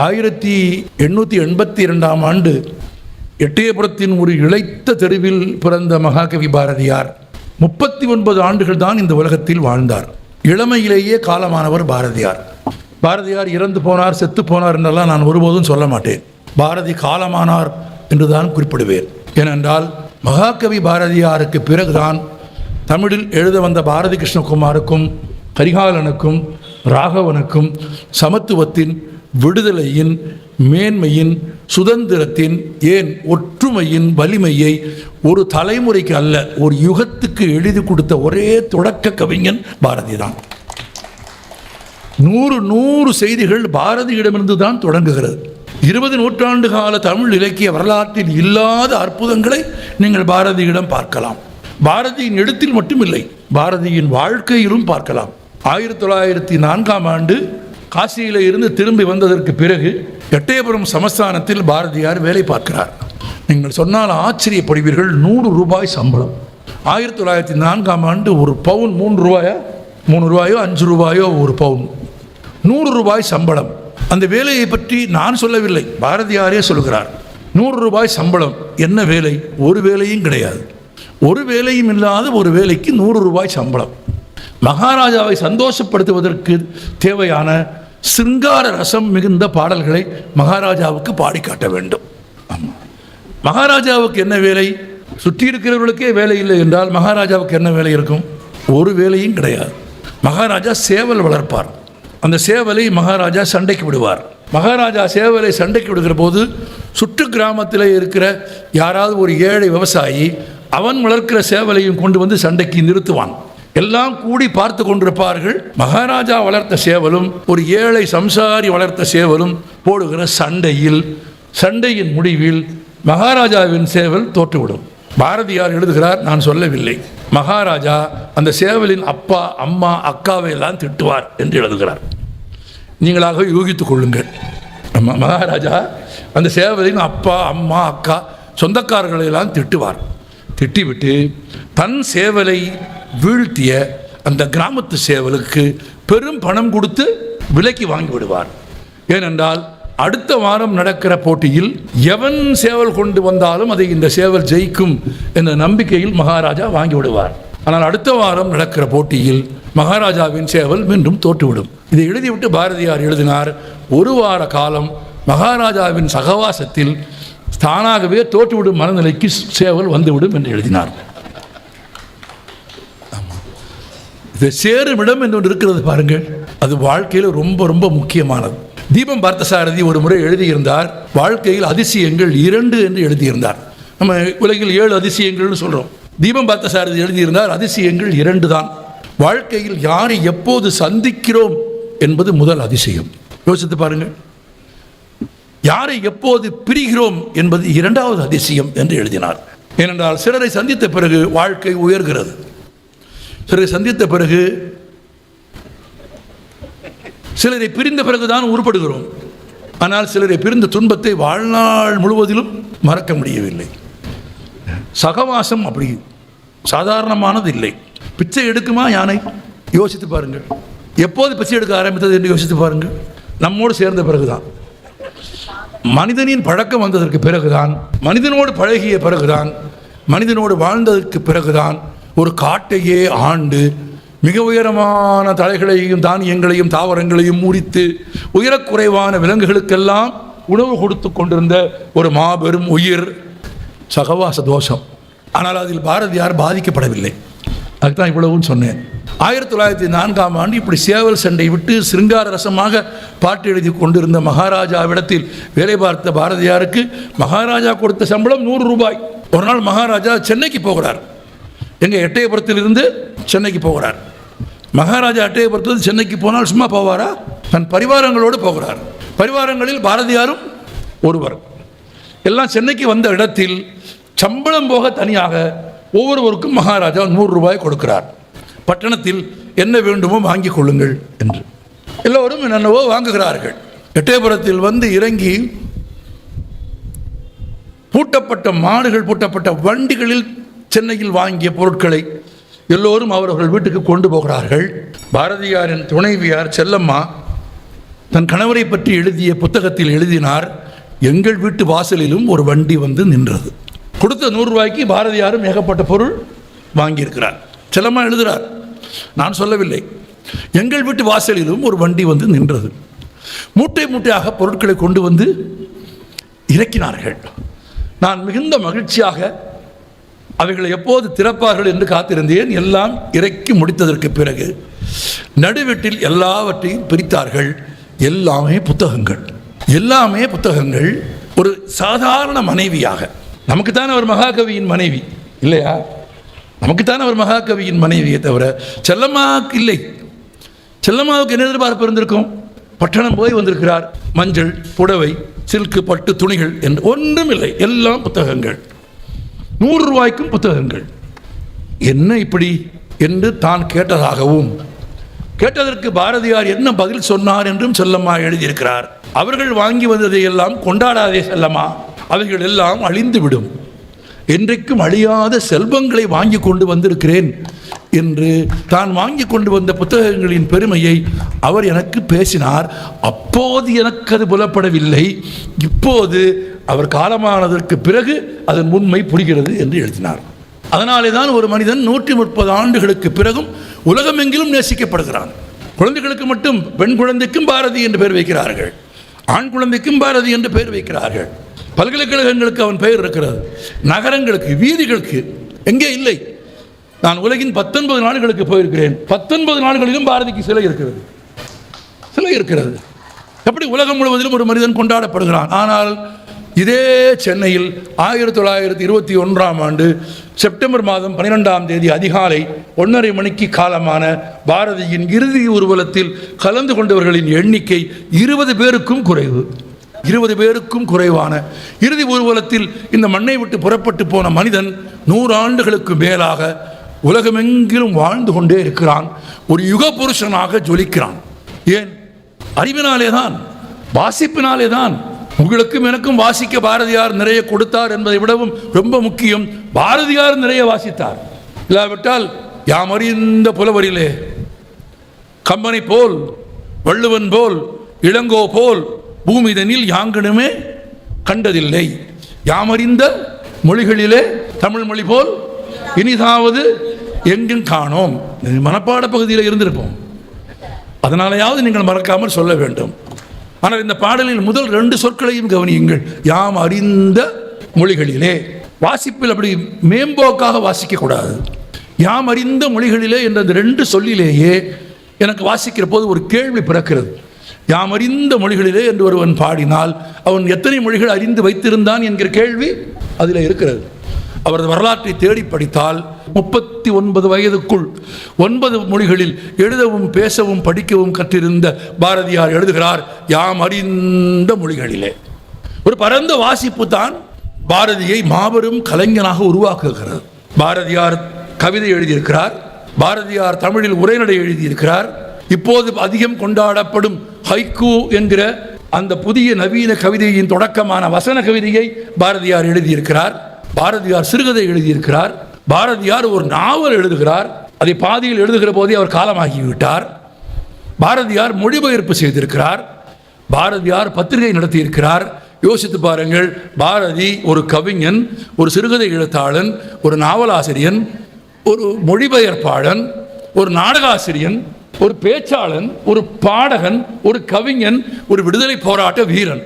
1882ஆம் ஆண்டு எட்டயபுரத்தின் ஒரு இளைத்த தெருவில் பிறந்த மகாகவி பாரதியார் 39 ஆண்டுகள் தான் இந்த உலகத்தில் வாழ்ந்தார். இளமையிலேயே காலமானவர் பாரதியார். பாரதியார் இறந்து போனார், செத்து போனார் என்றெல்லாம் நான் ஒருபோதும் சொல்ல மாட்டேன். பாரதி காலமானார் என்றுதான் குறிப்பிடுவேன். ஏனென்றால் மகாகவி பாரதியாருக்கு பிறகுதான் தமிழில் எழுத வந்த பாரதி கிருஷ்ணகுமாருக்கும் கரிகாலனுக்கும் ராகவனுக்கும் சமத்துவத்தின், விடுதலையின், மேன்மையின், சுதந்திரத்தின், ஏன் ஒற்றுமையின் வலிமையை ஒரு தலைமுறைக்கு அல்ல ஒரு யுகத்துக்கு எழுதி கொடுத்த ஒரே தொடக்க கவிஞன் பாரதி தான். 100 செய்திகள் பாரதியிடமிருந்து தான் தொடங்குகிறது. 20 நூற்றாண்டு கால தமிழ் இலக்கிய வரலாற்றில் இல்லாத அற்புதங்களை நீங்கள் பாரதியிடம் பார்க்கலாம். பாரதியின் எழுத்தில் மட்டுமில்லை, பாரதியின் வாழ்க்கையிலும் பார்க்கலாம். 1904ஆம் ஆண்டு காசியில் இருந்து திரும்பி வந்ததற்கு பிறகு எட்டயபுரம் சமஸ்தானத்தில் பாரதியார் வேலை பார்க்கிறார். நீங்கள் சொன்னால் ஆச்சரியப்படுவீர்கள். 100 ரூபாய் சம்பளம். 1904ஆம் ஆண்டு ஒரு பவுன் 3 ரூபாயோ 5 ரூபாயோ ஒரு பவுன், 100 ரூபாய் சம்பளம். அந்த வேலையை பற்றி நான் சொல்லவில்லை, பாரதியாரே சொல்கிறார். 100 ரூபாய் சம்பளம். என்ன வேலை? ஒரு வேலையும் கிடையாது. ஒரு வேலையும் இல்லாத ஒரு வேலைக்கு 100 ரூபாய் சம்பளம். மகாராஜாவை சந்தோஷப்படுத்துவதற்கு தேவையான சிங்கார ரசம் மிகுந்த பாடல்களை மகாராஜாவுக்கு பாடி காட்ட வேண்டும். மகாராஜாவுக்கு என்ன வேலை? சுற்றி இருக்கிறவர்களுக்கே வேலை இல்லை என்றால் மகாராஜாவுக்கு என்ன வேலை இருக்கும்? ஒரு வேலையும் கிடையாது. மகாராஜா சேவல் வளர்ப்பார். அந்த சேவலை மகாராஜா சண்டைக்கு விடுவார். மகாராஜா சேவலை சண்டைக்கு விடுகிற போது சுற்று கிராமத்தில் இருக்கிற யாராவது ஒரு ஏழை விவசாயி அவன் வளர்க்கிற சேவலையும் கொண்டு வந்து சண்டைக்கு நிறுத்துவான். எல்லாம் கூடி பார்த்து கொண்டிருப்பார்கள். மகாராஜா வளர்த்த சேவலும் ஒரு ஏழை சம்சாரி வளர்த்த சேவலும் போடுகிற சண்டையின் முடிவில் மகாராஜாவின் சேவல் தோற்றுவிடும். பாரதியார் எழுதுகிறார், நான் சொல்லவில்லை, மகாராஜா அந்த சேவலின் அப்பா, அம்மா, அக்காவை எல்லாம் திட்டுவார் என்று எழுதுகிறார். நீங்களாக யூகித்துக் கொள்ளுங்கள். மகாராஜா அந்த சேவலின் அப்பா, அம்மா, அக்கா, சொந்தக்காரர்களை எல்லாம் திட்டுவார். திட்டிவிட்டு தன் சேவலை வீழ்த்திய அந்த கிராமத்து சேவலுக்கு பெரும் பணம் கொடுத்து விலைக்கு வாங்கி விடுவார். ஏனென்றால் அடுத்த வாரம் நடக்கிற போட்டியில் எவன் சேவல் கொண்டு வந்தாலும் அதை இந்த சேவல் ஜெயிக்கும் என்ற நம்பிக்கையில் மகாராஜா வாங்கி விடுவார். ஆனால் அடுத்த வாரம் நடக்கிற போட்டியில் மகாராஜாவின் சேவல் மீண்டும் தோற்றுவிடும். இதை எழுதிவிட்டு பாரதியார் எழுதினார், ஒரு வார காலம் மகாராஜாவின் சகவாசத்தில் தானாகவே தோற்றுவிடும் மனநிலைக்கு சேவல் வந்துவிடும் என்று எழுதினார். இது சேரும் இடம் என்று ஒன்று இருக்கிறது பாருங்கள், அது வாழ்க்கையில் ரொம்ப ரொம்ப முக்கியமானது. தீபம் பார்த்தசாரதி ஒரு முறை எழுதியிருந்தார், வாழ்க்கையில் அதிசயங்கள் 2 என்று எழுதியிருந்தார். நம்ம உலகில் 7 அதிசயங்கள்னு சொல்கிறோம். தீபம் பார்த்தசாரதி எழுதியிருந்தார், அதிசயங்கள் 2 தான். வாழ்க்கையில் யாரை எப்போது சந்திக்கிறோம் என்பது முதல் அதிசயம். யோசித்து பாருங்கள். யாரை எப்போது பிரிகிறோம் என்பது 2வது அதிசயம் என்று எழுதினார். ஏனென்றால் சிலரை சந்தித்த பிறகு வாழ்க்கை உயர்கிறது. சிலரை சந்தித்த பிறகு, சிலரை பிரிந்த பிறகுதான் உருப்படுகிறோம். ஆனால் சிலரை பிரிந்த துன்பத்தை வாழ்நாள் முழுவதிலும் மறக்க முடியவில்லை. சகவாசம் அப்படி சாதாரணமானது இல்லை. பிச்சை எடுக்குமா யானை? யோசித்து பாருங்கள். எப்போது பிச்சை எடுக்க ஆரம்பித்தது என்று யோசித்து பாருங்கள். நம்மோடு சேர்ந்த பிறகுதான், மனிதனின் பழக்கம் வந்ததற்கு பிறகுதான், மனிதனோடு பழகிய பிறகுதான், மனிதனோடு வாழ்ந்ததற்கு பிறகுதான் ஒரு காட்டையே ஆண்டு மிக உயரமான தலைகளையும் தானியங்களையும் தாவரங்களையும் முறித்து உயரக்குறைவான விலங்குகளுக்கெல்லாம் உணவு கொடுத்து கொண்டிருந்த ஒரு மாபெரும் உயிர் சகவாச தோஷம். ஆனால் அதில் பாரதியார் பாதிக்கப்படவில்லை. அதுதான் இவ்வளவும் சொன்னேன். 1904ஆம் ஆண்டு இப்படி சேவல் சண்டை விட்டு சிருங்கார ரசமாக பாட்டு எழுதி கொண்டிருந்த மகாராஜாவிடத்தில் வேலை பார்த்த பாரதியாருக்கு மகாராஜா கொடுத்த சம்பளம் 100 ரூபாய். ஒரு நாள் மகாராஜா சென்னைக்கு போகிறார். எங்கள் எட்டயபுரத்திலிருந்து சென்னைக்கு போகிறார். மகாராஜா எட்டயபுரத்திலிருந்து சென்னைக்கு போனால் சும்மா போவாரா? தன் பரிவாரங்களோடு போகிறார். பரிவாரங்களில் பாரதியாரும் ஒருவர். எல்லாம் சென்னைக்கு வந்த இடத்தில் சம்பளம் போக தனியாக ஒவ்வொருவருக்கும் மகாராஜா 100 ரூபாய் கொடுக்கிறார். பட்டணத்தில் என்ன வேண்டுமோ வாங்கிக் கொள்ளுங்கள் என்று எல்லோரும் என்னென்னவோ வாங்குகிறார்கள். எட்டயபுரத்தில் வந்து இறங்கி பூட்டப்பட்ட மாடுகள், பூட்டப்பட்ட வண்டிகளில் சென்னையில் வாங்கிய பொருட்களை எல்லோரும் அவர்கள் வீட்டுக்கு கொண்டு போகிறார்கள். பாரதியாரின் துணைவியார் செல்லம்மா தன் கணவரை பற்றி எழுதிய புத்தகத்தில் எழுதினார், எங்கள் வீட்டு வாசலிலும் ஒரு வண்டி வந்து நின்றது. கொடுத்த 100 ரூபாய்க்கு பாரதியாரும் ஏகப்பட்ட பொருள் வாங்கியிருக்கிறார். செல்லமாக எழுதுகிறார், நான் சொல்லவில்லை. எங்கள் வீட்டு வாசலிலும் ஒரு வண்டி வந்து நின்றது. மூட்டை மூட்டையாக பொருட்களை கொண்டு வந்து இறக்கினார்கள். நான் மிகுந்த மகிழ்ச்சியாக அவைகளை எப்போது திறப்பார்கள் என்று காத்திருந்தேன். எல்லாம் இறக்கி முடித்ததற்கு பிறகு நடுவீட்டில் எல்லாவற்றையும் பிரித்தார்கள். எல்லாமே புத்தகங்கள், எல்லாமே புத்தகங்கள். ஒரு சாதாரண மனைவியாக, நமக்குத்தானே ஒரு மகாகவியின் மனைவி இல்லையா, நமக்குத்தானே ஒரு மகாகவியின் மனைவியை தவிர செல்லம்மாவுக்கு இல்லை. செல்லம்மாவுக்கு என்ன எதிர்பார்ப்பு இருந்திருக்கும்? பட்டணம் போய் வந்திருக்கிறார், மஞ்சள், புடவை, சில்கு, பட்டு துணிகள் என்று ஒன்றும் இல்லை, எல்லாம் புத்தகங்கள். 100 ரூபாய்க்கும் புத்தகங்கள். என்ன இப்படி என்று தான் கேட்டதாகவும், கேட்டதற்கு பாரதியார் என்ன பதில் சொன்னார் என்றும் செல்லம்மா எழுதியிருக்கிறார். அவர்கள் வாங்கி வந்ததை எல்லாம் கொண்டாடாதே செல்லம்மா, அவைகள் எல்லாம் அழிந்து விடும். என்றைக்கும் அழியாத செல்வங்களை வாங்கி கொண்டு வந்திருக்கிறேன் என்று தான் வாங்கி கொண்டு வந்த புத்தகங்களின் பெருமையை அவர் எனக்கு பேசினார். அப்போது எனக்கு அது புலப்படவில்லை. இப்போது அவர் காலமானதற்கு பிறகு அதன் உண்மை புரிகிறது என்று எழுதினார். அதனாலே தான் ஒரு மனிதன் 130 ஆண்டுகளுக்கு பிறகும் உலகமெங்கிலும் நேசிக்கப்படுகிறான். குழந்தைகளுக்கு மட்டும், பெண் குழந்தைக்கும் பாரதி என்று பெயர் வைக்கிறார்கள், ஆண் குழந்தைக்கும் பாரதி என்று பெயர் வைக்கிறார்கள். பல்கலைக்கழகங்களுக்கு அவன் பெயர் இருக்கிறது, நகரங்களுக்கு, வீதிகளுக்கு எங்கே இல்லை. நான் உலகின் 19 நாடுகளுக்கு போயிருக்கிறேன். 19 நாடுகளிலும் பாரதிக்கு சிலை இருக்கிறது, சிலை இருக்கிறது. எப்படி உலகம் முழுவதிலும் ஒரு மனிதன் கொண்டாடப்படுகிறான். ஆனால் இதே சென்னையில் 1921ஆம் ஆண்டு செப்டம்பர் மாதம் 12ஆம் தேதி அதிகாலை 1:30 மணிக்கு காலமான பாரதியின் இறுதி ஊர்வலத்தில் கலந்து கொண்டவர்களின் எண்ணிக்கை 20 பேருக்கும் குறைவு. 20 பேருக்கும் குறைவான இறுதி ஊர்வலத்தில் இந்த மண்ணை விட்டு புறப்பட்டு போன மனிதன் 100 ஆண்டுகளுக்கு மேலாக உலகமெங்கிலும் வாழ்ந்து கொண்டே இருக்கிறான். ஒரு யுக புருஷனாக ஜொலிக்கிறான். ஏன்? அறிவினாலே தான், வாசிப்பினாலே தான். உங்களுக்கும் எனக்கும் வாசிக்க பாரதியார் நிறைய கொடுத்தார் என்பதை விடவும் ரொம்ப முக்கியம், பாரதியார் நிறைய வாசித்தார். இல்லாவிட்டால் யாம் அறிந்த புலவரிலே கம்பனை போல், வள்ளுவன் போல், இளங்கோ போல் பூமிதனில் யாங்கனுமே கண்டதில்லை. யாமறிந்த மொழிகளிலே தமிழ் மொழி போல் இனிதாவது எங்கும் காணோம். மனப்பாட பகுதியில் இருந்திருப்போம், அதனாலேயாவது நீங்கள் மறக்காமல் சொல்ல வேண்டும். ஆனால் இந்த பாடலில் முதல் 2 சொற்களையும் கவனியுங்கள். யாம் அறிந்த மொழிகளிலே. வாசிப்பில் அப்படி மேம்போக்காக வாசிக்கக்கூடாது. யாம் அறிந்த மொழிகளிலே என்ற அந்த 2 சொல்லிலேயே எனக்கு வாசிக்கிற போது ஒரு கேள்வி பிறக்கிறது. யாம் அறிந்த மொழிகளிலே என்று ஒருவன் பாடினால் அவன் எத்தனை மொழிகள் அறிந்து வைத்திருந்தான் என்கிற கேள்வி அதில் இருக்கிறது. அவரது வரலாற்றை தேடி படித்தால் 39 வயதுக்குள் 9 மொழிகளில் எழுதவும் பேசவும் படிக்கவும் கற்றிருந்த பாரதியார் எழுதுகிறார், யாம் அறிந்த மொழிகளிலே. ஒரு பரந்த வாசிப்பு தான் பாரதியை மாபெரும் கலைஞனாக உருவாக்குகிறது. பாரதியார் கவிதை எழுதியிருக்கிறார், பாரதியார் தமிழில் உரைநடை எழுதியிருக்கிறார். இப்போது அதிகம் கொண்டாடப்படும் ஹைக்கூ என்கிற அந்த புதிய நவீன கவிதையின் தொடக்கமான வசன கவிதையை பாரதியார் எழுதியிருக்கிறார். பாரதியார் சிறுகதை எழுதியிருக்கிறார். பாரதியார் ஒரு நாவல் எழுதுகிறார். அதை பாதியில் எழுதுகிற போதே அவர் காலமாகிவிட்டார். பாரதியார் மொழிபெயர்ப்பு செய்திருக்கிறார். பாரதியார் பத்திரிகை நடத்தியிருக்கிறார். யோசித்து பாருங்கள், பாரதி ஒரு கவிஞன், ஒரு சிறுகதை எழுத்தாளன், ஒரு நாவலாசிரியன், ஒரு மொழிபெயர்ப்பாளன், ஒரு நாடகாசிரியன், ஒரு பேச்சாளன், ஒரு பாடகன், ஒரு கவிஞன், ஒரு விடுதலை போராட்ட வீரன்.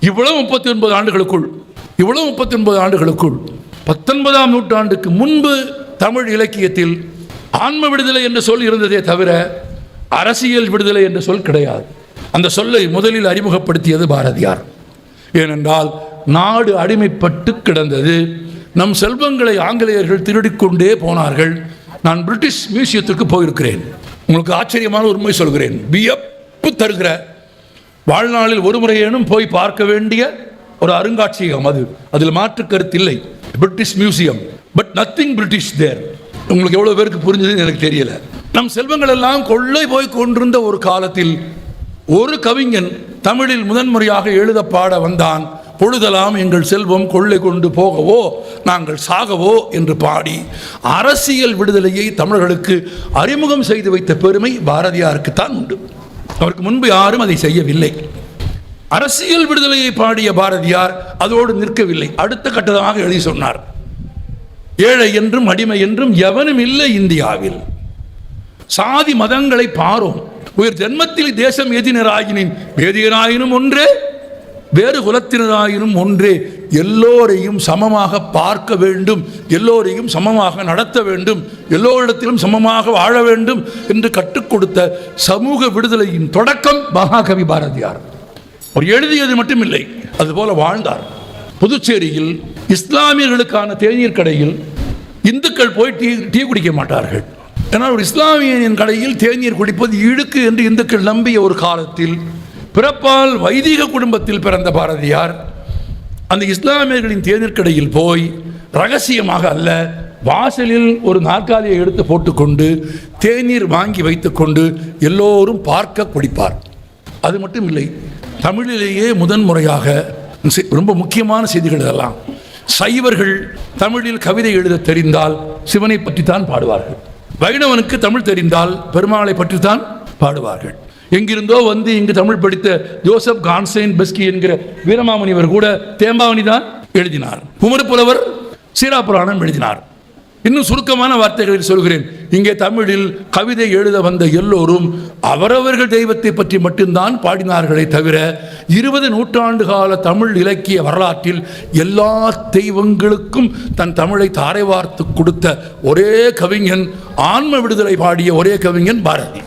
இவ்வளவு 39 ஆண்டுகளுக்குள், இவ்வளவு 39 ஆண்டுகளுக்குள் 19ஆம் நூற்றாண்டுக்கு முன்பு தமிழ் இலக்கியத்தில் ஆன்ம விடுதலை என்ற சொல் இருந்ததே தவிர அரசியல் விடுதலை என்ற சொல் கிடையாது. அந்த சொல்லை முதலில் அறிமுகப்படுத்தியது பாரதியார். ஏனென்றால் நாடு அடிமைப்பட்டு கிடந்தது. நம் செல்வங்களை ஆங்கிலேயர்கள் திருடிக்கொண்டே போனார்கள். நான் பிரிட்டிஷ் மியூசியத்திற்கு போயிருக்கிறேன். உங்களுக்கு ஆச்சரியமான உண்மை சொல்கிறேன், வியப்பு தருகிற, வாழ்நாளில் ஒரு முறையேனும் போய் பார்க்க வேண்டிய ஒரு அருங்காட்சியகம் அது. அதில் மாற்று கருத்து இல்லை. British Museum, but nothing British there. உங்களுக்கு எவ்வளவு பேருக்கு புரிஞ்சதுன்னு எனக்கு தெரியல. நம் செல்வங்கள் எல்லாம் கொள்ளை போய் கொண்டிருந்த ஒரு காலத்தில் ஒரு கவிஞன் தமிழில் முதன்முறையாக எழுத பாட வந்தான். பொழுதெல்லாம் எங்கள் செல்வம் கொள்ளை கொண்டு போகவோ நாங்கள் சாகவோ என்று பாடி அரசியல் விடுதலையை தமிழர்களுக்கு அறிமுகம் செய்து வைத்த பெருமை பாரதியாருக்குத்தான் உண்டு. அவருக்கு முன்பு யாரும் அதை செய்யவில்லை. அரசியல் விடுதலையை பாடிய பாரதியார் அதோடு நிற்கவில்லை. அடுத்த கட்டமாக எழுதி சொன்னார், ஏழை என்றும் அடிமை என்றும் எவனும் இல்லை இந்தியாவில், சாதி மதங்களை பாரோம், உயர் ஜென்மத்தில் தேசம் எதினராயினின் வேதியராயினும் ஒன்றே, வேறு குலத்தினராயினும் ஒன்றே, எல்லோரையும் சமமாக பார்க்க வேண்டும், எல்லோரையும் சமமாக நடத்த வேண்டும், எல்லோரிடத்திலும் சமமாக வாழ வேண்டும் என்று கற்றுக் கொடுத்த சமூக விடுதலையின் தொடக்கம் மகாகவி பாரதியார். அவர் எழுதியது மட்டுமில்லை, அதுபோல வாழ்ந்தார். புதுச்சேரியில் இஸ்லாமியர்களுக்கான தேநீர் கடையில் இந்துக்கள் போய் டீ குடிக்க மாட்டார்கள். ஏன்னால் ஒரு இஸ்லாமியனின் கடையில் தேநீர் குடிப்பது இழுக்கு என்று இந்துக்கள் நம்பிய ஒரு காலத்தில் பிறப்பால் வைதிக குடும்பத்தில் பிறந்த பாரதியார் அந்த இஸ்லாமியர்களின் தேநீர் கடையில் போய் ரகசியமாக அல்ல, வாசலில் ஒரு நாற்காலியை எடுத்து போட்டுக்கொண்டு தேநீர் வாங்கி வைத்துக்கொண்டு எல்லோரும் பார்க்க குடிப்பார். அது மட்டும் இல்லை, தமிழிலேயே முதன்முறையாக ரொம்ப முக்கியமான செய்திகள் இதெல்லாம். சைவர்கள் தமிழில் கவிதை எழுத தெரிந்தால் சிவனை பற்றித்தான் பாடுவார்கள், வைணவனுக்கு தமிழ் தெரிந்தால் பெருமாளை பற்றித்தான் பாடுவார்கள். எங்கிருந்தோ வந்து இங்கு தமிழ் படித்த ஜோசப் கான்ஸ்டைன் பெஸ்கி என்கிற வீரமாமுனிவர் கூட தேம்பாவணி தான் எழுதினார். குமரி புலவர் சீராபுராணம் எழுதினார். இன்னும் சுருக்கமான வார்த்தைகளில் சொல்கிறேன், இங்கே தமிழில் கவிதை எழுத வந்த எல்லோரும் அவரவர்கள் தெய்வத்தை பற்றி மட்டும்தான் பாடினார்களே தவிர 20 நூற்றாண்டு கால தமிழ் இலக்கிய வரலாற்றில் எல்லா தெய்வங்களுக்கும் தன் தமிழை தாரை வார்த்து கொடுத்த ஒரே கவிஞன், ஆன்ம விடுதலை பாடிய ஒரே கவிஞன் பாரதி.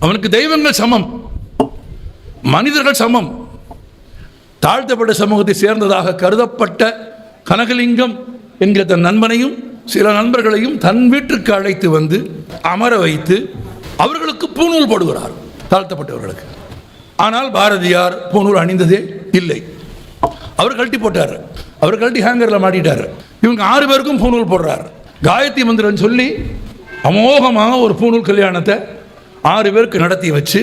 அவனுக்கு தெய்வங்கள் சமம், மனிதர்கள் சமம். தாழ்த்தப்பட்ட சமூகத்தை சேர்ந்ததாக கருதப்பட்ட கனகலிங்கம் என்கிற தன் நண்பனையும் சில நண்பர்களையும் தன் வீட்டிற்கு அழைத்து வந்து அமர வைத்து அவர்களுக்கு பூநூல் போடுகிறார், தாழ்த்தப்பட்டவர்களுக்கு. ஆனால் பாரதியார் பூநூல் அணிந்ததே இல்லை. அவர் கழட்டி போட்டார், அவர் கழட்டி ஹேங்கரில் மாட்டிட்டார். இவங்க 6 பேருக்கும் பூநூல் போடுறார். காயத்ரி மந்திரம் சொல்லி அமோகமாக ஒரு பூநூல் கல்யாணத்தை 6 பேருக்கு நடத்தி வச்சு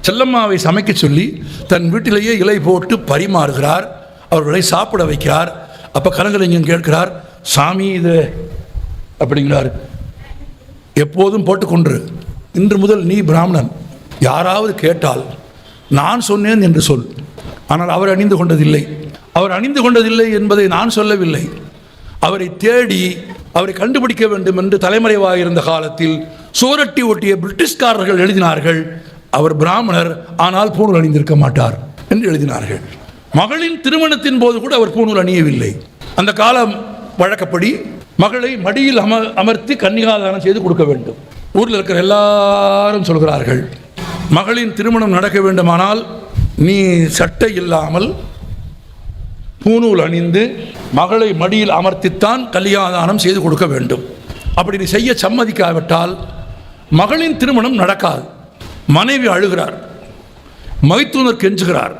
செல்லம்மாவை சமைக்க சொல்லி தன் வீட்டிலேயே இலை போட்டு பரிமாறுகிறார், அவர்களை சாப்பிட வைக்கிறார். அப்போ கனகலிங்கம் கேட்கிறார், சாமி இது அப்படிங்கிறார், எப்போதும் போட்டுக்கொண்டு இன்று முதல் நீ பிராமணன், யாராவது கேட்டால் நான் சொன்னேன் என்று சொல். ஆனால் அவர் அணிந்து கொண்டதில்லை. அவர் அணிந்து கொண்டதில்லை என்பதை நான் சொல்லவில்லை, அவரை தேடி அவரை கண்டுபிடிக்க வேண்டும் என்று தலைமறைவாக இருந்த காலத்தில் சுவரட்டி ஒட்டிய பிரிட்டிஷ்காரர்கள் எழுதினார்கள், அவர் பிராமணர் ஆனால் பூணூல் அணிந்திருக்க மாட்டார் என்று எழுதினார்கள். மகளின் திருமணத்தின் போது கூட அவர் பூணூல் அணியவில்லை. அந்த காலம் வழக்கப்படி மகளை மடியில் அமர்த்தி கன்னிகாதானம் செய்து கொடுக்க வேண்டும். ஊரில் இருக்கிற எல்லாரும் சொல்கிறார்கள், மகளின் திருமணம் நடக்க வேண்டுமானால் நீ சட்டை இல்லாமல் பூணூல் அணிந்து மகளை மடியில் அமர்த்தித்தான் கல்யாணம் செய்து கொடுக்க வேண்டும். அப்படி நீ செய்ய சம்மதிக்காவிட்டால் மகளின் திருமணம் நடக்காது. மனைவி அழுகிறார், மைத்துனர் கெஞ்சுகிறார்,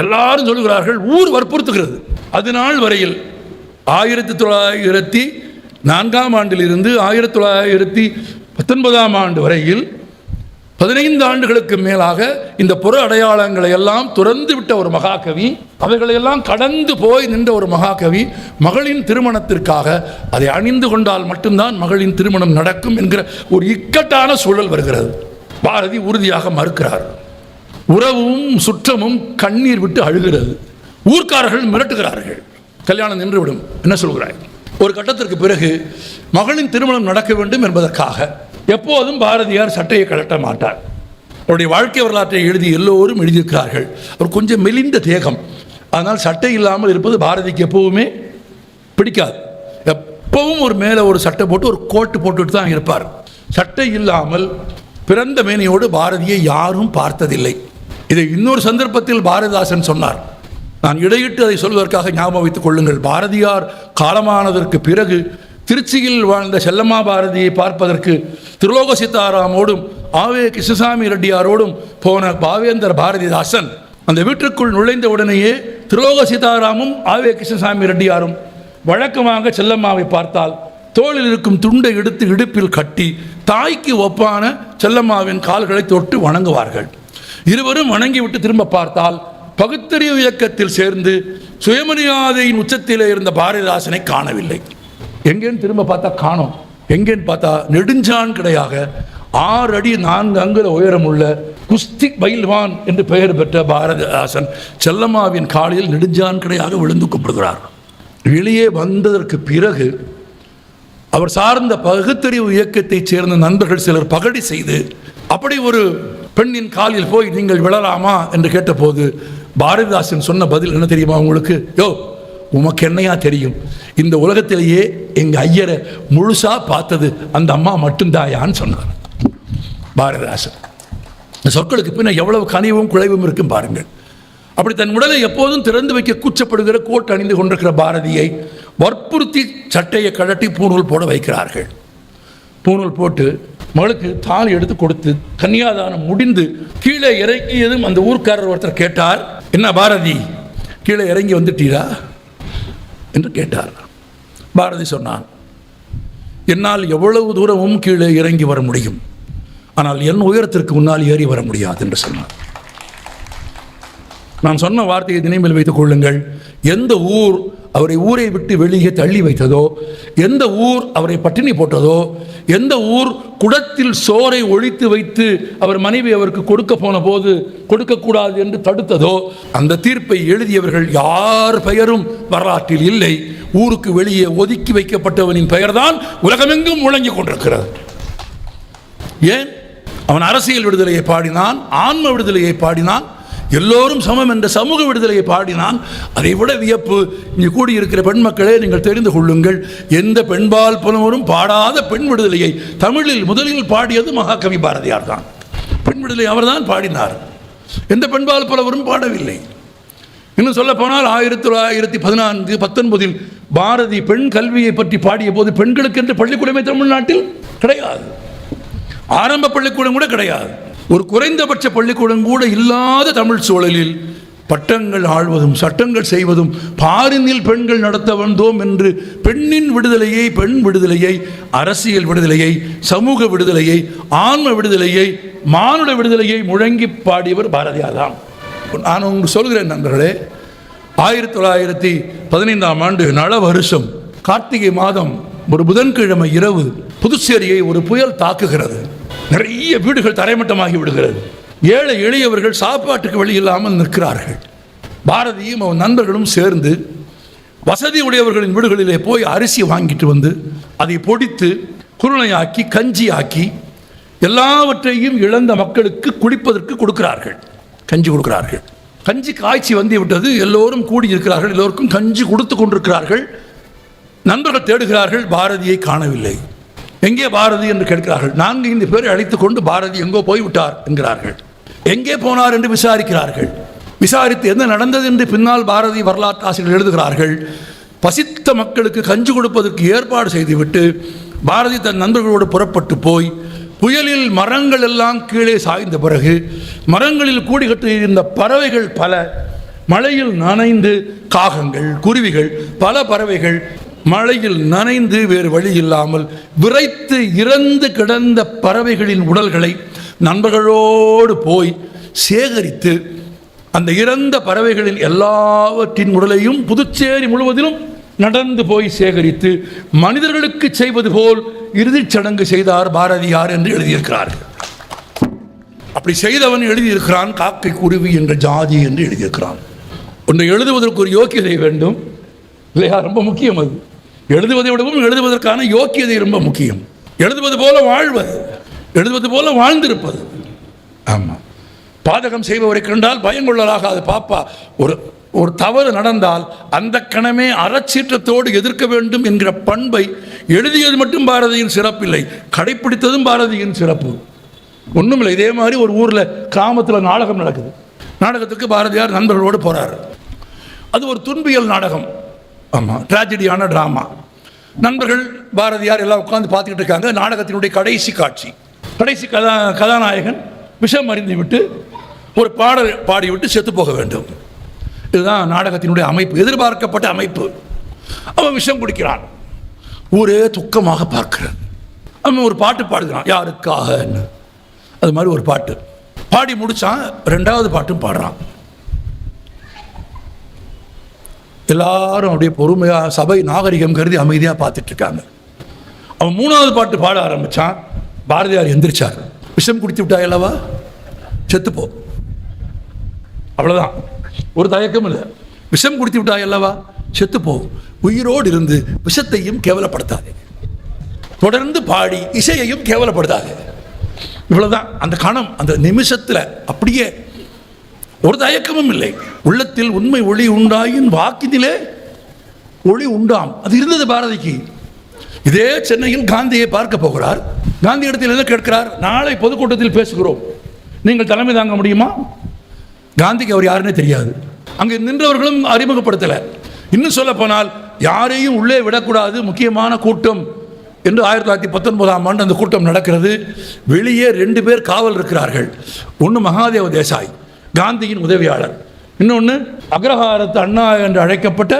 எல்லாரும் சொல்லுகிறார்கள், ஊர் வற்புறுத்துகிறது. அதனால் வரையில் 1904ஆம் ஆண்டிலிருந்து 1919ஆம் ஆண்டு வரையில் 15 ஆண்டுகளுக்கு மேலாக இந்த புற அடையாளங்களை எல்லாம் துறந்து விட்ட ஒரு மகாகவி, அவைகளையெல்லாம் கடந்து போய் நின்ற ஒரு மகாகவி மகளின் திருமணத்திற்காக அதை அணிந்து கொண்டால் மட்டும்தான் மகளின் திருமணம் நடக்கும் என்கிற ஒரு இக்கட்டான சூழல் வருகிறது. பாரதி உறுதியாக மறுக்கிறார். உறவும் சுற்றமும் கண்ணீர் விட்டு அழுகிறது. ஊர்க்காரர்கள் மிரட்டுகிறார்கள், கல்யாணம் நின்றுவிடும். என்ன சொல்கிறாய்? ஒரு கட்டத்திற்கு பிறகு மகளின் திருமணம் நடக்க வேண்டும் என்பதற்காக எப்போதும் பாரதியார் சட்டையை கழட்ட மாட்டார். அவருடைய வாழ்க்கை வரலாற்றை எழுதி எல்லோரும் எழுதியிருக்கிறார்கள். அவர் கொஞ்சம் மெலிந்த தேகம், அதனால் சட்டை இல்லாமல் இருப்பது பாரதிக்கு எப்பவுமே பிடிக்காது. எப்பவும் ஒரு மேலே ஒரு சட்டை போட்டு ஒரு கோட்டு போட்டுட்டு தான் இருப்பார். சட்டை இல்லாமல் பிறந்த மேனியோடு பாரதியை யாரும் பார்த்ததில்லை. இதை இன்னொரு சந்தர்ப்பத்தில் பாரதிதாசன் சொன்னார். நான் இடையிட்டு அதை சொல்வதற்காக ஞாபகம் வைத்துக் கொள்ளுங்கள். பாரதியார் காலமானதற்கு பிறகு திருச்சியில் வாழ்ந்த செல்லம்மா பாரதியை பார்ப்பதற்கு திருலோக சீதாராமோடும் ஆவே கிருஷ்ணசாமி ரெட்டியாரோடும் போன பாவேந்தர் பாரதிதாசன் அந்த வீட்டிற்குள் நுழைந்த உடனேயே திருலோக சீதாராமும் ஆவே கிருஷ்ணசாமி ரெட்டியாரும் வழக்கமாக செல்லம்மாவை பார்த்தால் தோளில் இருக்கும் துண்டை எடுத்து இடுப்பில் கட்டி தாய்க்கு ஒப்பான செல்லம்மாவின் கால்களை தொட்டு வணங்குவார்கள். இருவரும் வணங்கிவிட்டு திரும்ப பார்த்தால் பகுத்தறிவு இயக்கத்தில் சேர்ந்து சுயமரியாதையின் உச்சத்திலே இருந்த பாரதிதாசனை காணவில்லை. எங்கேன்னு திரும்ப பார்த்தா காணோம். எங்கேன்னு பார்த்தா நெடுஞ்சான் கிடையாக 6 அடி 4 அங்குல உயரமுள்ள குஸ்தி பயில்வான் என்று பெயர் பெற்ற பாரதிதாசன் செல்லம்மாவின் காலில் நெடுஞ்சான் கிடையாக விழுந்து கூப்பிடுகிறார். வெளியே வந்ததற்கு பிறகு அவர் சார்ந்த பகுத்தறிவு இயக்கத்தைச் சேர்ந்த நண்பர்கள் சிலர் பகடி செய்து அப்படி ஒரு பெண்ணின் காலில் போய் நீங்கள் விழலாமா என்று கேட்டபோது பாரதிதாசன் சொன்ன பதில் என்ன தெரியுமா உங்களுக்கு? யோ, உமக்கு என்னையா தெரியும், இந்த உலகத்திலேயே எங்கள் ஐயரை முழுசா பார்த்தது அந்த அம்மா மட்டும்தாயான்னு சொன்னார் பாரதிதாசன். இந்த சொற்களுக்கு பின்ன எவ்வளவு கனிவும் குழைவும் இருக்கும் பாருங்கள். அப்படி தன் உடலை எப்போதும் திறந்து வைக்க கூச்சப்படுகிற கோட் அணிந்து கொண்டிருக்கிற பாரதியை வற்புறுத்தி சட்டையை கழட்டி பூணூல் போட வைக்கிறார்கள். பூணூல் போட்டு மகளுக்கு தாலி எடுத்து கொடுத்து கன்னியாதானம் முடிந்து கீழே இறங்கியதும் அந்த ஊர்க்காரர் ஒருத்தர் கேட்டார், என்ன பாரதி, கீழே இறங்கி வந்துட்டீரா என்று கேட்டார். பாரதி சொன்னான், என்னால் எவ்வளவு தூரமும் கீழே இறங்கி வர முடியும், ஆனால் என் உயரத்திற்கு முன்னால் ஏறி வர முடியாது என்று சொன்னார். நான் சொன்ன வார்த்தையை நினைவில் வைத்துக் கொள்ளுங்கள். எந்த ஊர் அவரை ஊரை விட்டு வெளியே தள்ளி வைத்ததோ, எந்த ஊர் அவரை பட்டினி போட்டதோ, எந்த ஊர் குடத்தில் சோறை ஒழித்து வைத்து அவர் மனைவி அவருக்கு கொடுக்க போன போது கொடுக்கக்கூடாது என்று தடுத்ததோ, அந்த தீர்ப்பை எழுதியவர்கள் யார் பெயரும் வரலாற்றில் இல்லை. ஊருக்கு வெளியே ஒதுக்கி வைக்கப்பட்டவனின் பெயர்தான் உலகமெங்கும் முழங்கிக் கொண்டிருக்கிறது. ஏன்? அவன் அரசியல் விடுதலையை பாடினான், ஆன்ம விடுதலையை பாடினான், எல்லோரும் சமம் என்ற சமூக விடுதலையை பாடினான். அதை விட வியப்பு, இங்கு கூடியிருக்கிற பெண் மக்களே, நீங்கள் தெரிந்து கொள்ளுங்கள், எந்த பெண்பால் புலவரும் பாடாத பெண் விடுதலையை தமிழில் முதலில் பாடியது மகாகவி பாரதியார் தான். பெண் விடுதலை அவர்தான் பாடினார், எந்த பெண்பால் புலவரும் பாடவில்லை. இன்னும் சொல்ல போனால் 1914-19 பாரதி பெண் கல்வியை பற்றி பாடிய போது பெண்களுக்கு என்று பள்ளிக்கூடமே தமிழ்நாட்டில் கிடையாது, ஆரம்ப பள்ளிக்கூடம் கூட கிடையாது. ஒரு குறைந்தபட்ச பள்ளிக்கூடம் கூட இல்லாத தமிழ் சூழலில் பட்டங்கள் ஆழ்வதும் சட்டங்கள் செய்வதும் பாரினில் பெண்கள் நடத்த வந்தோம் என்று பெண்ணின் விடுதலையை, பெண் விடுதலையை, அரசியல் விடுதலையை, சமூக விடுதலையை, ஆன்ம விடுதலையை, மானுட விடுதலையை முழங்கி பாடியவர் பாரதியார் தான். நான் உங்களுக்கு சொல்கிறேன் நண்பர்களே, 1915ஆம் ஆண்டு நல வருஷம் கார்த்திகை மாதம் ஒரு புதன்கிழமை இரவு புதுச்சேரியை ஒரு புயல் தாக்குகிறது. நிறைய வீடுகள் தரைமட்டமாகி விடுகிறது. ஏழை எளியவர்கள் சாப்பாட்டுக்கு வழி இல்லாமல் நிற்கிறார்கள். பாரதியும் அவன் நண்பர்களும் சேர்ந்து வசதி உடையவர்களின் வீடுகளிலே போய் அரிசி வாங்கிட்டு வந்து அதை பொடித்து குருணையாக்கி கஞ்சி ஆக்கி எல்லாவற்றையும் இழந்த மக்களுக்கு குடிப்பதற்கு கொடுக்கிறார்கள். கஞ்சி கொடுக்கிறார்கள். கஞ்சி காய்ச்சி வந்து விட்டது, எல்லோரும் கூடியிருக்கிறார்கள், எல்லோருக்கும் கஞ்சி கொடுத்து கொண்டிருக்கிறார்கள். நண்பர்கள் தேடுகிறார்கள், பாரதியை காணவில்லை. எங்கே பாரதி என்று கேட்கிறார்கள். 4-5 பேரை அழைத்துக் கொண்டு பாரதி எங்கோ போய்விட்டார் என்கிறார்கள். எங்கே போனார் என்று விசாரிக்கிறார்கள். விசாரித்து என்ன நடந்தது என்று பின்னால் பாரதி வரலாற்று ஆசிரியர்கள் எழுதுகிறார்கள். பசித்த மக்களுக்கு கஞ்சி கொடுப்பதற்கு ஏற்பாடு செய்துவிட்டு பாரதி தன் நண்பர்களோடு புறப்பட்டு போய் புயலில் மரங்கள் எல்லாம் கீழே சாய்ந்த பிறகு மரங்களில் கூடி கட்டியிருந்த பறவைகள் பல மழையில் நனைந்து, காகங்கள், குருவிகள், பல பறவைகள் மழையில் நனைந்து வேறு வழி இல்லாமல் விரைத்து இறந்து கிடந்த பறவைகளின் உடல்களை நண்பர்களோடு போய் சேகரித்து அந்த இறந்த பறவைகளின் எல்லாவற்றின் உடலையும் புதுச்சேரி முழுவதிலும் நடந்து போய் சேகரித்து மனிதர்களுக்கு செய்வது போல் இறுதிச் சடங்கு செய்தார் பாரதியார் என்று எழுதியிருக்கிறார்கள். அப்படி செய்தவன் எழுதியிருக்கிறான், காக்கை குருவி என்ற ஜாதி என்று எழுதியிருக்கிறான். ஒன்றை எழுதுவதற்கு ஒரு யோக்கியதை வேண்டும் இல்லையா? ரொம்ப முக்கியம். அது எழுதுவதை விடவும் எழுதுவதற்கான யோக்கியதை ரொம்ப முக்கியம். எழுதுவது போல வாழ்வது, எழுதுவது போல வாழ்ந்திருப்பது. ஆமாம், பாதகம் செய்பவரை கண்டால் பயங்கொள்ளலாகாது பாப்பா. ஒரு தவறு நடந்தால் அந்த கணமே அறச்சீற்றத்தோடு எதிர்க்க வேண்டும் என்கிற பண்பை எழுதியது மட்டும் பாரதியின் சிறப்பில்லை, கடைப்பிடித்ததும் பாரதியின் சிறப்பு. ஒன்றுமில்லை, இதே மாதிரி ஒரு ஊரில் கிராமத்தில் நாடகம் நடக்குது. நாடகத்துக்கு பாரதியார் நண்பர்களோடு போகிறார். அது ஒரு துன்பியல் நாடகம். ஆமாம், ட்ராஜடியான ட்ராமா. நண்பர்கள் பாரதியார் எல்லாம் உட்காந்து பார்த்துக்கிட்டு இருக்காங்க. நாடகத்தினுடைய கடைசி காட்சி. கடைசி கதாநாயகன் விஷம் அறிந்து விட்டு ஒரு பாடல் பாடிவிட்டு செத்து போக வேண்டும். இதுதான் நாடகத்தினுடைய அமைப்பு, எதிர்பார்க்கப்பட்ட அமைப்பு. அவன் விஷம் குடிக்கிறான். ஊரே துக்கமாக பார்க்கிறது. அவன் ஒரு பாட்டு பாடுகிறான், யாருக்காக. அது மாதிரி ஒரு பாட்டு பாடி முடித்தான். 2வது பாட்டும் பாடுறான். எல்லாரும் அப்படியே பொறுமையாக சபை நாகரிகம் கருதி அமைதியாக பார்த்துட்டு இருக்காங்க. அவன் 3வது பாட்டு பாட ஆரம்பித்தான். பாரதியார் எந்திரிச்சார். விஷம் குடித்து விட்டாய் அல்லவா, செத்துப்போ, அவ்வளவுதான், ஒரு தயக்கம் இல்லை. விஷம் குடித்து விட்டாய் அல்லவா, செத்துப்போ, உயிரோடு இருந்து விஷத்தையும் கேவலப்படுத்தாதே, தொடர்ந்து பாடி இசையையும் கேவலப்படுத்தாதே. இவ்வளவுதான் அந்த கணம், அந்த நிமிஷத்தில் அப்படியே ஒரு தயக்கமும் இல்லை. உள்ளத்தில் உண்மை ஒளி உண்டாயின் வாக்கினிலே ஒளி உண்டாம், அது இருந்தது பாரதிக்கு. இதே சென்னையில் காந்தியை பார்க்க போகிறார். காந்தி இடத்தில் என்ன கேட்கிறார்? நாளை பொதுக்கூட்டத்தில் பேசுகிறோம், நீங்கள் தலைமை தாங்க முடியுமா? காந்திக்கு அவர் யாருன்னே தெரியாது, அங்கே நின்றவர்களும் அறிமுகப்படுத்தலை. இன்னும் சொல்ல போனால் யாரையும் உள்ளே விடக்கூடாது, முக்கியமான கூட்டம் என்று 1919ஆம் ஆண்டு அந்த கூட்டம் நடக்கிறது. வெளியே 2 பேர் காவல் இருக்கிறார்கள். ஒன்று மகாதேவ தேசாய், காந்தியின் உதவியாளர், இன்னொன்று அக்ரஹாரத்து அண்ணா என்று அழைக்கப்பட்ட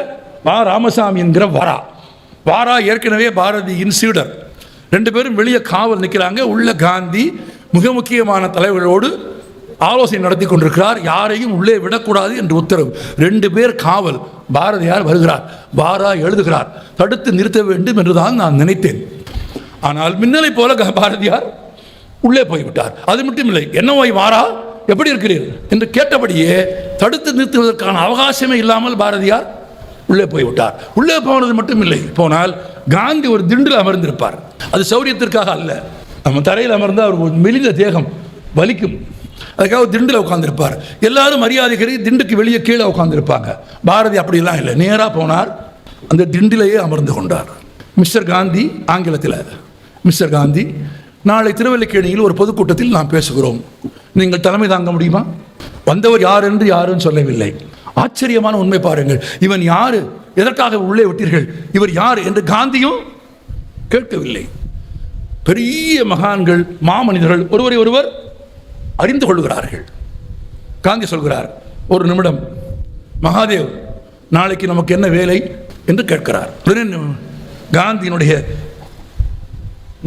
வா ராமசாமி என்கிற வாரா ஏற்கனவே பாரதியின் சீடர். 2 பேரும் வெளியே காவல் நிற்கிறாங்க. உள்ள காந்தி மிக முக்கியமான தலைவர்களோடு ஆலோசனை நடத்தி கொண்டிருக்கிறார். யாரையும் உள்ளே விடக்கூடாது என்று உத்தரவு. 2 பேர் காவல். பாரதியார் வருகிறார். வாரா எழுதுகிறார். தடுத்து நிறுத்த வேண்டும் என்றுதான் நான் நினைத்தேன். ஆனால் மின்னலை போல பாரதியார் உள்ளே போய்விட்டார். அது மட்டும் இல்லை, என்னவாய் வாரா, எப்படி இருக்கிறீர் என்று கேட்டபடியே தடுத்து நிறுத்துவதற்கான அவகாசமே இல்லாமல் பாரதியார் உள்ளே போய்விட்டார். உள்ளே போனது மட்டும் இல்லை, போனால் காந்தி ஒரு திண்டில் அமர்ந்திருப்பார். அது சௌரியத்திற்காக அல்ல. நம்ம தரையில் அமர்ந்தால் அவர் ஒரு மெலிந்த தேகம் வலிக்கும், அதுக்காக திண்டில் உட்காந்துருப்பார். எல்லாரும் மரியாதைக்கு திண்டுக்கு வெளியே கீழே உட்காந்துருப்பாங்க. பாரதி அப்படிலாம் இல்லை, நேராக போனார், அந்த திண்டிலேயே அமர்ந்து கொண்டார். மிஸ்டர் காந்தி, ஆங்கிலத்தில் மிஸ்டர் காந்தி, நாளை திருவல்லிக்கேணியில் ஒரு பொதுக்கூட்டத்தில் நாம் பேசுகிறோம், நீங்கள் தலைமை தாங்க முடியுமா? வந்தவர் யார் என்று யாரும் சொல்லவில்லை. ஆச்சரியமான உண்மை பாருங்கள். இவன் யாரு, எதற்காக உள்ளே விட்டீர்கள், இவர் யார் என்று காந்தியும் கேட்கவில்லை. பெரிய மகான்கள், மாமனிதர்கள் ஒருவரை ஒருவர் அறிந்து கொள்கிறார்கள். காந்தி சொல்கிறார், ஒரு நிமிடம் மகாதேவ், நாளைக்கு நமக்கு என்ன வேலை என்று கேட்கிறார். காந்தியினுடைய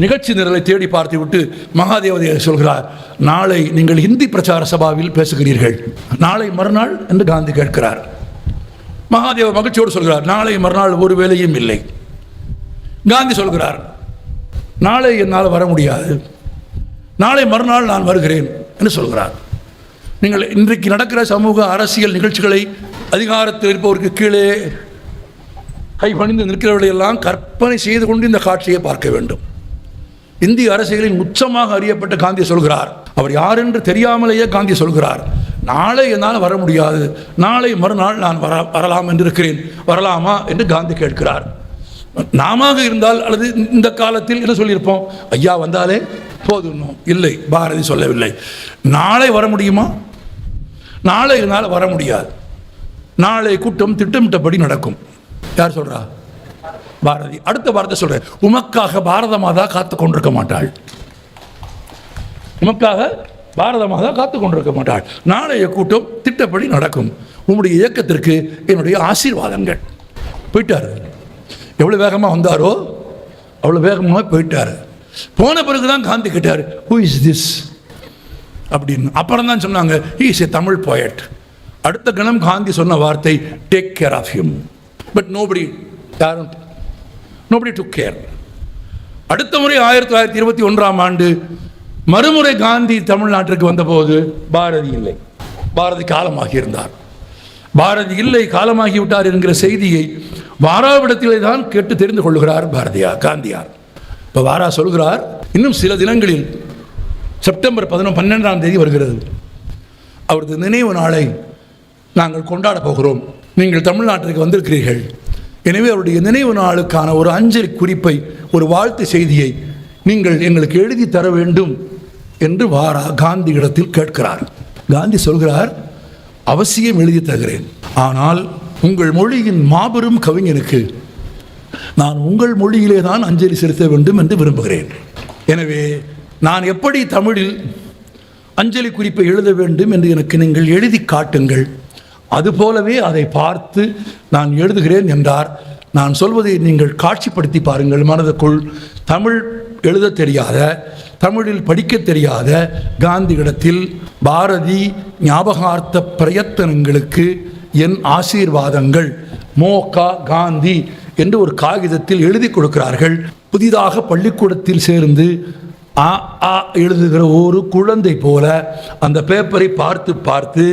நிகழ்ச்சி நிரலை தேடி பார்த்து விட்டு மகாதேவதை சொல்கிறார், நாளை நீங்கள் இந்தி பிரச்சார சபாவில் பேசுகிறீர்கள், நாளை மறுநாள் என்று காந்தி கேட்கிறார். மகாதேவ மகிழ்ச்சியோடு சொல்கிறார், நாளை மறுநாள் ஒரு வேலையும் இல்லை. காந்தி சொல்கிறார், நாளை என்னால் வர முடியாது, நாளை மறுநாள் நான் வருகிறேன் என்று சொல்கிறார். நீங்கள் இன்றைக்கு நடக்கிற சமூக அரசியல் நிகழ்ச்சிகளை அதிகாரத்தில் இருப்பவருக்கு கீழே கைபணிந்து நிற்கிறவர்களையெல்லாம் கற்பனை செய்து கொண்டு இந்த காட்சியை பார்க்க வேண்டும். இந்திய அரசியலின் உச்சமாக அறியப்பட்ட காந்தி சொல்கிறார், அவர் யார் என்று தெரியாமலேயே காந்தி சொல்கிறார், நாளை என்னால் வர முடியாது, நாளை மறுநாள் நான் வரலாம் என்று இருக்கிறேன், வரலாமா என்று காந்தி கேட்கிறார். நாம இருந்தால் அல்லது இந்த காலத்தில் என்ன சொல்லியிருப்போம், ஐயா வந்தாலே போதும். இல்லை, பாரதி சொல்லவில்லை. நாளை வர முடியுமா? நாளை என்னால் வர முடியாது, நாளை கூட்டம் திட்டமிட்டபடி நடக்கும். யார் சொல்றா? பாரதி. அடுத்த வார்த்தை சொல்றேன், உமக்காக பாரத மாதா காத்து கொண்டிருக்க மாட்டாள், உமக்காக பாரத மாதா காத்து கொண்டிருக்க மாட்டாள், நாளைய கூட்டம் திட்டப்படி நடக்கும், உம்முடைய இயக்கத்திற்கு என்னுடைய ஆசீர்வாதங்கள். போயிட்டாரு. எவ்வளவு வேகமாக வந்தாரோ அவ்வளோ வேகமாக போயிட்டாரு. போன பிறகுதான் காந்தி கேட்டார், ஹூ இஸ் திஸ் அப்படின்னு. அப்புறம் தான் சொன்னாங்க, he is a Tamil poet. அடுத்த கணம் காந்தி சொன்ன வார்த்தை, take care of him. But nobody took care. அடுத்த முறை 1921ஆம் ஆண்டு மறுமுறை காந்தி தமிழ்நாட்டிற்கு வந்தபோது பாரதி இல்லை, பாரதி காலமாகி இருந்தார். பாரதி இல்லை, காலமாகி விட்டார் என்கிற செய்தியை வாராவிடத்திலே தான் கேட்டு தெரிந்து கொள்கிறார் காந்தியார். இப்போ வாரா சொல்கிறார், இன்னும் சில தினங்களில் செப்டம்பர் 12ஆம் தேதி வருகிறது, அவரது நினைவு நாளை நாங்கள் கொண்டாட போகிறோம், நீங்கள் தமிழ்நாட்டிற்கு வந்திருக்கிறீர்கள், எனவே அவருடைய நினைவு நாளுக்கான ஒரு அஞ்சலி குறிப்பை, ஒரு வாழ்த்து செய்தியை நீங்கள் எங்களுக்கு எழுதி தர வேண்டும் என்று வாரா காந்தி இடத்தில் கேட்கிறார். காந்தி சொல்கிறார், அவசியம் எழுதி தருகிறேன், ஆனால் உங்கள் மொழியின் மாபெரும் கவிஞனுக்கு நான் உங்கள் மொழியிலே தான் அஞ்சலி செலுத்த வேண்டும் என்று விரும்புகிறேன். எனவே நான் எப்படி தமிழில் அஞ்சலி குறிப்பை எழுத வேண்டும் என்று எனக்கு நீங்கள் எழுதி காட்டுங்கள், அதுபோலவே அதை பார்த்து நான் எழுதுகிறேன் என்றார். நான் சொல்வதை நீங்கள் காட்சிப்படுத்தி பாருங்கள் மனதுக்குள். தமிழ் எழுத தெரியாத, தமிழில் படிக்க தெரியாத காந்தியிடத்தில் பாரதி ஞாபகார்த்த பிரயத்தனங்களுக்கு என் ஆசீர்வாதங்கள் மோகா காந்தி என்று ஒரு காகிதத்தில் எழுதி கொடுக்கிறார்கள். புதிதாக பள்ளிக்கூடத்தில் சேர்ந்து ஆ ஆ எழுதுகிற ஒரு குழந்தை போல அந்த பேப்பரை பார்த்து பார்த்து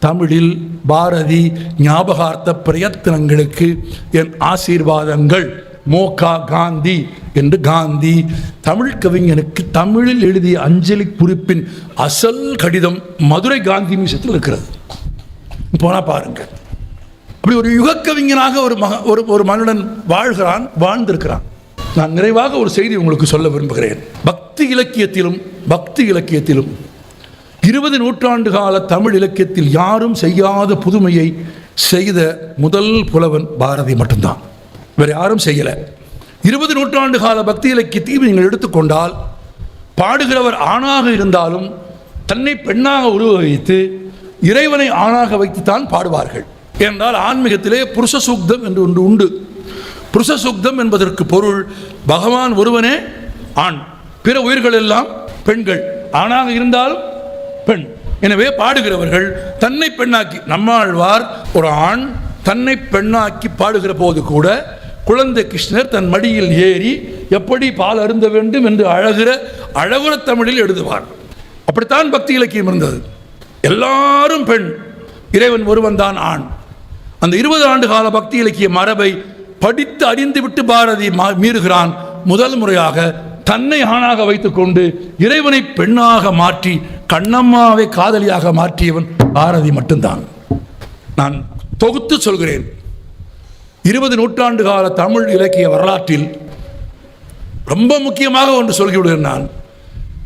தமிழில் பாரதி ஞாபகார்த்த பிரயத்தனங்களுக்கு என் ஆசீர்வாதங்கள் மோகா காந்தி என்று காந்தி தமிழ் கவிஞனுக்கு தமிழில் எழுதிய அஞ்சலி குறிப்பின் அசல் கடிதம் மதுரை காந்தி மியூசியத்தில் இருக்கிறது. போனா பாருங்க. அப்படி ஒரு யுகக்கவிஞனாக ஒரு மனிதன் வாழ்ந்திருக்கிறான். நான் நிறைவாக ஒரு செய்தி உங்களுக்கு சொல்ல விரும்புகிறேன். பக்தி இலக்கியத்திலும் 20 நூற்றாண்டு கால தமிழ் இலக்கியத்தில் யாரும் செய்யாத புதுமையை செய்த முதல் புலவன் பாரதி மட்டும்தான். வேறு யாரும் செய்யலை. 20 நூற்றாண்டு கால பக்தி இலக்கியத்தையும் நீங்கள் எடுத்துக்கொண்டால் பாடுகிறவர் ஆணாக இருந்தாலும் தன்னை பெண்ணாக உருவகித்து இறைவனை ஆணாக வைத்துத்தான் பாடுவார்கள். ஏனென்றால் ஆன்மீகத்திலே புருஷ சூக்தம் என்று ஒன்று உண்டு. புருஷ சூக்தம் என்பதற்கு பொருள் பகவான் ஒருவனே ஆண், பிற உயிர்கள் எல்லாம் பெண்கள், ஆணாக இருந்தாலும் பெண். எனவே பாடுகிறவர்கள் தன்னை பெண்ணாக்கி, நம்மாழ்வார் ஒரு ஆண் தன்னை பெண்ணாக்கி பாடுகிற போது கூட குழந்தை கிருஷ்ணர் தன் மடியில் ஏறி எப்படி பால் அருந்த வேண்டும் என்று அழகுற தமிழில் எழுதுவார். அப்படித்தான் பக்தி இலக்கியம் இருந்தது. எல்லாரும் பெண், இறைவன் ஒருவன் தான் ஆண். அந்த 20 ஆண்டு கால பக்தி இலக்கிய மரபை படித்து அறிந்துவிட்டு பாரதி மீறுகிறான். முதல் முறையாக தன்னை ஆணாக வைத்துக்கொண்டு இறைவனை பெண்ணாக மாற்றி கண்ணம்மாவை காதலியாக மாற்றியவன் பாரதி மட்டும்தான். நான் தொகுத்து சொல்கிறேன். 20 நூற்றாண்டு கால தமிழ் இலக்கிய வரலாற்றில் ரொம்ப முக்கியமாக ஒன்று சொல்லிவிடுகிறேன் நான்.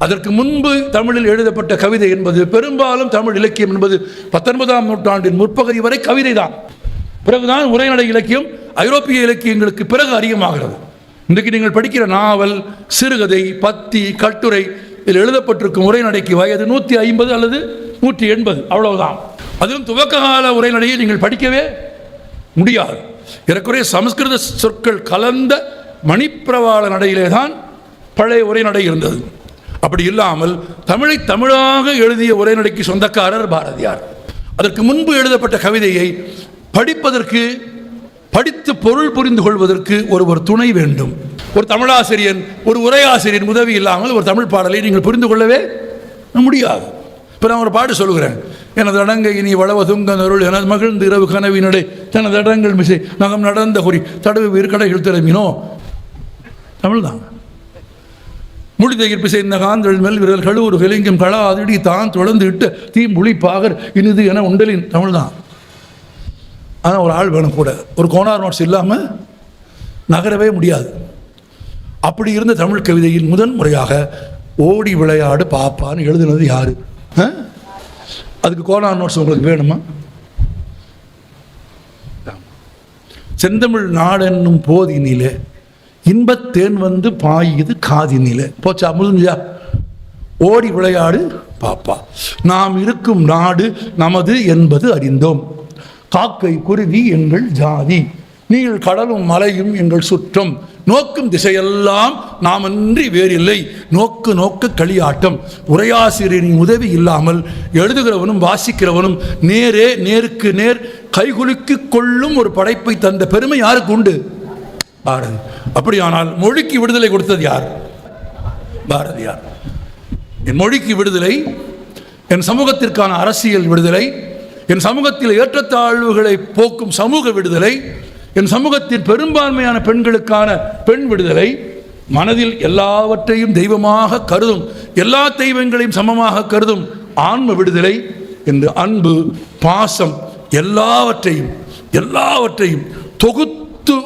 அதற்கு முன்பு தமிழில் எழுதப்பட்ட கவிதை என்பது, பெரும்பாலும் தமிழ் இலக்கியம் என்பது 19ஆம் நூற்றாண்டின் முற்பகுதி வரை கவிதை தான். பிறகுதான் உரைநடை இலக்கியம் ஐரோப்பிய இலக்கியங்களுக்கு பிறகு அதிகமாகிறது. இன்றைக்கு நீங்கள் படிக்கிற நாவல், சிறுகதை, பத்தி, கட்டுரை, இதில் எழுதப்பட்டிருக்கும் உரைநடைக்கு வயது 150 அல்லது 180, அவ்வளவுதான். அதிலும் துவக்க கால உரைநடையை நீங்கள் படிக்கவே முடியாது. ஏறக்குறைய சமஸ்கிருத சொற்கள் கலந்த மணிப்பிரவாள நடையிலே தான் பழைய உரைநடை இருந்தது. அப்படி இல்லாமல் தமிழை தமிழாக எழுதிய உரைநடைக்கு சொந்தக்காரர் பாரதியார். அதற்கு முன்பு எழுதப்பட்ட கவிதையை படித்து பொருள் புரிந்து கொள்வதற்கு ஒரு துணை வேண்டும். ஒரு தமிழாசிரியன், ஒரு உரையாசிரியன் உதவி இல்லாமல் ஒரு தமிழ் பாடலை நீங்கள் புரிந்து கொள்ளவே முடியாது. இப்போ நான் ஒரு பாட்டு சொல்லுகிறேன். எனது அடங்கை இனி வளவ துங்கனருள் எனது மகிழ்ந்து இரவு கனவினடை தனது அடங்கள் மிசை நகம் நடந்த குறி தடவு வீர்கடைகள் திறமினோ. தமிழ் தான். முடிதகிர் பிசைந்த காந்தள் மெல் விரல் கழுவுறு கலிங்கம் களா அதிடி தான் தொடர்ந்து இட்ட தீம்புளி பாகர் இனிது என உண்டலின் தமிழ் தான். ஆனால் ஒரு ஆள் வேணும் கூட. ஒரு கோனார் நோட்ஸ் இல்லாமல் நகரவே முடியாது. அப்படி இருந்த தமிழ் கவிதையில் முதன் முறையாக ஓடி விளையாடு பாப்பான்னு எழுதுனது யாரு? அதுக்கு கோனார் நோட்ஸ் உங்களுக்கு வேணுமா? செந்தமிழ் நாடென்னும் போதினிலே இன்பத்தேன் வந்து பாயுது காதினிலே. போச்சா, முடிஞ்சா? ஓடி விளையாடு பாப்பா, நாம் இருக்கும் நாடு நமது என்பது அறிந்தோம். காக்கை குருவி எங்கள் ஜாதி, நீள் கடலும் மலையும் எங்கள் சுற்றம். நோக்கும் திசையெல்லாம் நாமன்றி வேறில்லை, நோக்கு களியாட்டம். உரையாசிரியரின் உதவி இல்லாமல் எழுதுகிறவனும் வாசிக்கிறவனும் நேருக்கு நேர் கைகுலுக்கி கொள்ளும் ஒரு படைப்பை தந்த பெருமை யாருக்கு உண்டு? பாரதி. அப்படியானால் மொழிக்கு விடுதலை கொடுத்தது யார்? பாரதியார். என் மொழிக்கு விடுதலை, என் சமூகத்திற்கான அரசியல் விடுதலை, என் சமூகத்தில் ஏற்றத்தாழ்வுகளை போக்கும் சமூக விடுதலை, என் சமூகத்தில் பெரும்பான்மையான பெண்களுக்கான பெண் விடுதலை, மனதில் எல்லாவற்றையும் தெய்வமாக கருதும், எல்லா தெய்வங்களையும் சமமாக கருதும் ஆன்ம விடுதலை என்று அன்பு, பாசம் எல்லாவற்றையும் தொகுத்து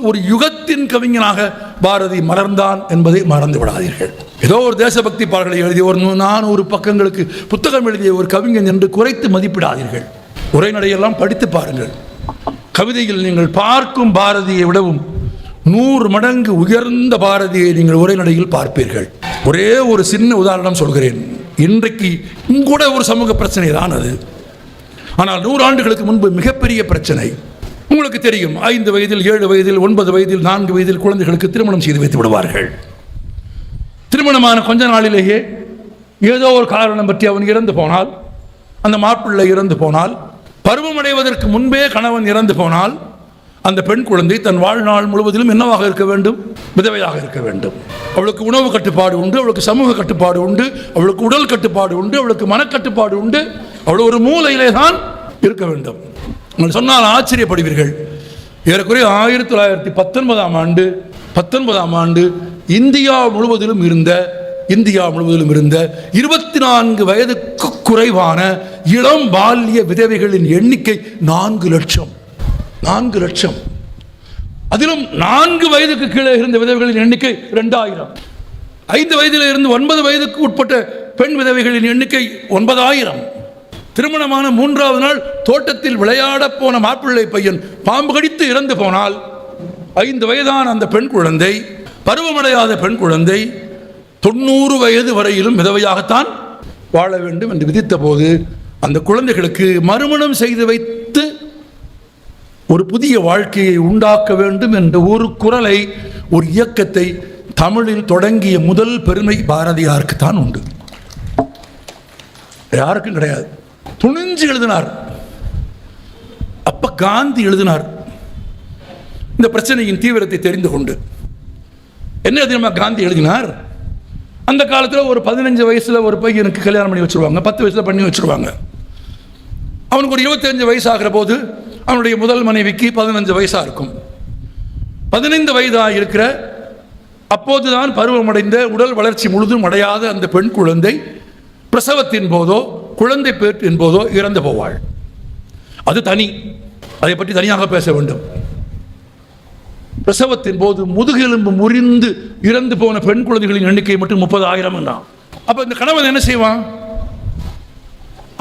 ஒரு யுகத்தின் கவிஞனாக பாரதி மலர்ந்தான் என்பதை மறந்து விடாதீர்கள். ஏதோ ஒரு தேசபக்தி பாடல்களை எழுதிய ஒரு 400 பக்கங்களுக்கு புத்தகம் எழுதிய ஒரு கவிஞன் என்று குறைத்து மதிப்பிடாதீர்கள். உரைநடையெல்லாம் படித்து பாருங்கள். கவிதையில் நீங்கள் பார்க்கும் பாரதியை விடவும் 100 மடங்கு உயர்ந்த பாரதியை நீங்கள் உரைநடையில் பார்ப்பீர்கள். ஒரே ஒரு சின்ன உதாரணம் சொல்கிறேன். இன்றைக்கு கூட ஒரு சமூக பிரச்சனை தான் அது. ஆனால் 100 ஆண்டுகளுக்கு முன்பு மிகப்பெரிய பிரச்சனை. உங்களுக்கு தெரியும், 5 வயதில் 7 வயதில் 9 வயதில் 4 வயதில் குழந்தைகளுக்கு திருமணம் செய்து வைத்து விடுவார்கள். திருமணமான கொஞ்ச நாளிலேயே ஏதோ ஒரு காரணம் பற்றி அவன் இறந்து போனால், அந்த மாப்பிள்ளை இறந்து போனால், பருவமடைவதற்கு முன்பே கணவன் இறந்து போனால், அந்த பெண் குழந்தை தன் வாழ்நாள் முழுவதிலும் என்னவாக இருக்க வேண்டும்? விதவையாக இருக்க வேண்டும். அவளுக்கு உணவு கட்டுப்பாடு உண்டு, அவளுக்கு சமூக கட்டுப்பாடு உண்டு, அவளுக்கு உடல் கட்டுப்பாடு உண்டு, அவளுக்கு மனக்கட்டுப்பாடு உண்டு. அவள் ஒரு மூலையிலே தான் இருக்க வேண்டும். நீங்கள் சொன்னால் ஆச்சரியப்படுவீர்கள். ஏறக்குறைய 1919ஆம் ஆண்டு இந்தியா முழுவதிலும் இருந்த 24 வயதுக்கு குறைவான இளம் பால்ய விதவைகளின் எண்ணிக்கை 4 லட்சம். 4 லட்சம். அதிலும் 4 வயதுக்கு கீழே இருந்த விதவைகளின் எண்ணிக்கை 2000. 5 வயதில் இருந்து 9 வயதுக்கு உட்பட்ட பெண் விதவைகளின் எண்ணிக்கை 9000. திருமணமான 3வது நாள் தோட்டத்தில் விளையாட போன மாப்பிள்ளை பையன் பாம்பு கடித்து இறந்து போனால் 5 வயதான அந்த பெண் குழந்தை, பருவமடையாத பெண் குழந்தை 90 வயது வரையிலும் விதவையாகத்தான் வாழ வேண்டும் என்று விதித்த போது அந்த குழந்தைகளுக்கு மறுமணம் செய்து வைத்து ஒரு புதிய வாழ்க்கையை உண்டாக்க வேண்டும் என்ற ஒரு குரலை, ஒரு இயக்கத்தை தமிழில் தொடங்கிய முதல் பெருமை பாரதியாருக்கு தான் உண்டு. யாருக்கும் கிடையாது. துணிஞ்சு எழுதினார். அப்ப காந்தி எழுதினார். இந்த பிரச்சனையின் தீவிரத்தை தெரிந்து கொண்டு என்ன தெரியுமா காந்தி எழுதினார்? அந்த காலத்தில் ஒரு 15 வயசுல ஒரு பையனுக்கு கல்யாணம் பண்ணி வச்சிருவாங்க, 10 வயசுல பண்ணி வச்சிருவாங்க. அவனுக்கு ஒரு 25 வயசு ஆகிற போது அவனுடைய முதல் மனைவிக்கு 15 வயசா இருக்கும். 15 வயதாக இருக்கிற அப்போதுதான் பருவமடைந்த உடல் வளர்ச்சி முழுதும் அடையாத அந்த பெண் குழந்தை பிரசவத்தின் போதோ குழந்தை பேற்றின் போதோ இறந்து போவாள். அது தனி, அதை பற்றி தனியாக பேச வேண்டும். பிரசவத்தின் போது முதுகெலும்பு முறிந்து இறந்து போன பெண் குழந்தைகளின் எண்ணிக்கை மட்டும் 30,000 என்றான். அப்ப இந்த கணவன் என்ன செய்வான்?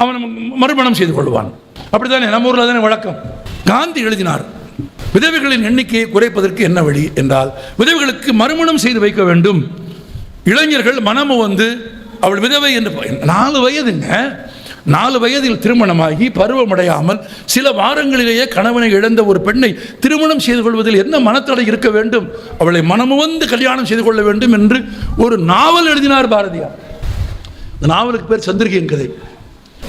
அவன் மறுமணம் செய்து கொள்வான். அப்படித்தானே நம்ம ஊரில் தானே வழக்கம். காந்தி எழுதினார், விதவைகளின் எண்ணிக்கையை குறைப்பதற்கு என்ன வழி என்றால் விதவைகளுக்கு மறுமணம் செய்து வைக்க வேண்டும். இளைஞர்கள் மனமும் வந்து அவள் விதவை என்று 4 வயதுங்க, 4 வயதில் திருமணமாகி பருவமடையாமல் சில வாரங்களிலேயே கணவனை இழந்த ஒரு பெண்ணை திருமணம் செய்து கொள்வதில் என்ன மனத்தடை இருக்க வேண்டும்? அவளை மனமுவந்து கல்யாணம் செய்து கொள்ள வேண்டும் என்று ஒரு நாவல் எழுதினார் பாரதியார். அந்த நாவலுக்கு பேர் சந்திரிகையின் கதை.